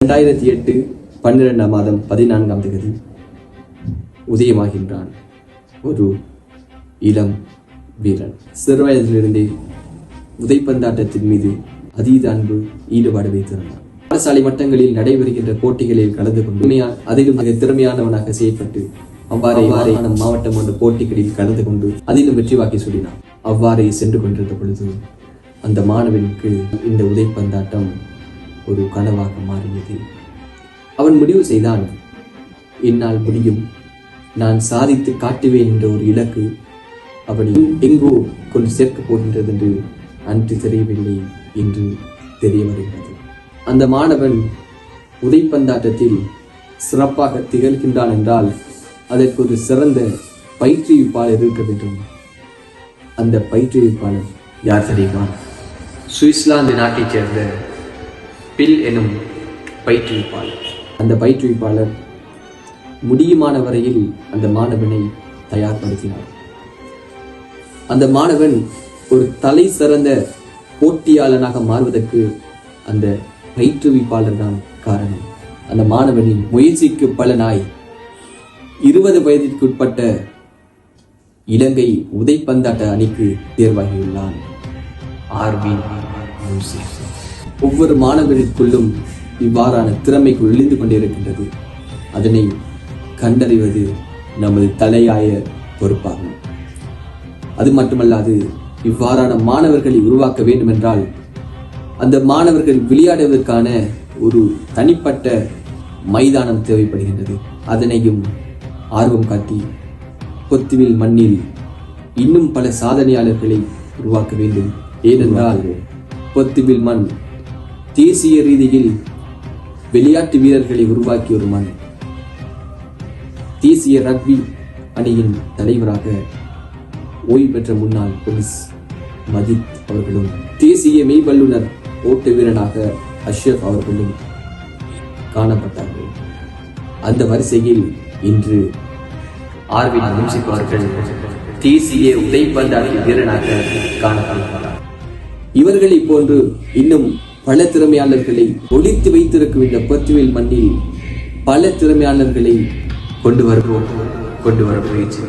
2008 12ஆம் மாதம் 14ஆம் தேதி உதயமாகின்றான் ஒரு இளம் வீரன். சிறுவயதிலிருந்தே உதைப்பந்தாட்டத்தின் மீது அதீத அன்பு ஈடுபாடு வைத்திருந்தான். பாடசாலை மட்டங்களில் நடைபெறுகின்ற போட்டிகளில் கலந்து கொண்டு அதிலும் மிக திறமையானவனாக செயல்பட்டு அவ்வாறே மாவட்டம் என்ற போட்டிகளில் கலந்து கொண்டு அதிலும் வெற்றி வாக்கி சொல்லினான். அவ்வாறே சென்று கொண்டிருந்த பொழுது அந்த மாணவனுக்கு இந்த உதைப்பந்தாட்டம் ஒரு கனவாக மாறியது. அவன் முடிவு செய்தான், என்னால் முடியும், நான் சாதித்து காட்டுவேன் என்ற ஒரு இலக்கு அவனை எங்கோ கொண்டு சேர்க்கப் போகின்றது என்று அன்று தெரியவில்லை என்று தெரிய வருகிறது. அந்த மாணவன் உதைப்பந்தாட்டத்தில் சிறப்பாக திகழ்கின்றான் என்றால் அதற்கு ஒரு சிறந்த பயிற்றுவிப்பாளர் இருக்க வேண்டும். அந்த பயிற்றுவிப்பாளர் யார் தெரியுமா? சுவிட்சர்லாந்து நாட்டைச் சேர்ந்த பில் எனும் பயிற்றுவிப்பாளர். அந்த பயிற்றுவிப்பாளர் முடியுமான வரையில் அந்த மாணவனை தயார்படுத்தினார். அந்த மாணவன் ஒரு தலை சிறந்த போட்டியாளனாக மாறுவதற்கு அந்த பயிற்றுவிப்பாளர் தான் காரணம். அந்த மாணவனின் முயற்சிக்கு பலனாய் 20 வயதிற்குட்பட்ட இலங்கை உதைப்பந்தாட்ட அணிக்கு தேர்வாகியுள்ளான் ஆர்வின் யூசுப். ஒவ்வொரு மாணவர்களுக்குள்ளும் இவ்வாறான திறமைக்குள் ஒளிந்து கொண்டிருக்கின்றது. அதனை கண்டறிவது நமது தலையாய பொறுப்பாகும். அது மட்டுமல்லாது, இவ்வாறான மாணவர்களை உருவாக்க வேண்டும் என்றால் அந்த மாணவர்கள் விளையாடுவதற்கான ஒரு தனிப்பட்ட மைதானம் தேவைப்படுகின்றது. அதனையும் ஆர்வம் காட்டி பொத்துவில் மண்ணில் இன்னும் பல சாதனையாளர்களை உருவாக்க வேண்டும். ஏனென்றால் பொத்துவில் மண் தேசிய ரீதியில் விளையாட்டு வீரர்களை உருவாக்கிய ஒரு மண். தேசிய ரக்பி அணியின் தலைவராக ஓய்வு பெற்ற முன்னாள் போலீஸ் மஜித் அவர்களும், தேசிய மெய்வல்லுநர் ஓட்ட வீரனாக அஷ்ரப் அவர்களும் காணப்பட்டார்கள். அந்த வரிசையில் இன்று ஆர்வின் யூசுப் அவர்கள் தேசிய உதைப்பந்தாட்ட வீரனாக காணப்படுகிறார். இவர்களை போன்று இன்னும் பல திறமையாளர்களை ஒளித்து வைத்திருக்கும் இந்த பொத்துவில் மண்ணில் பல திறமையாளர்களை கொண்டு வர முயற்சி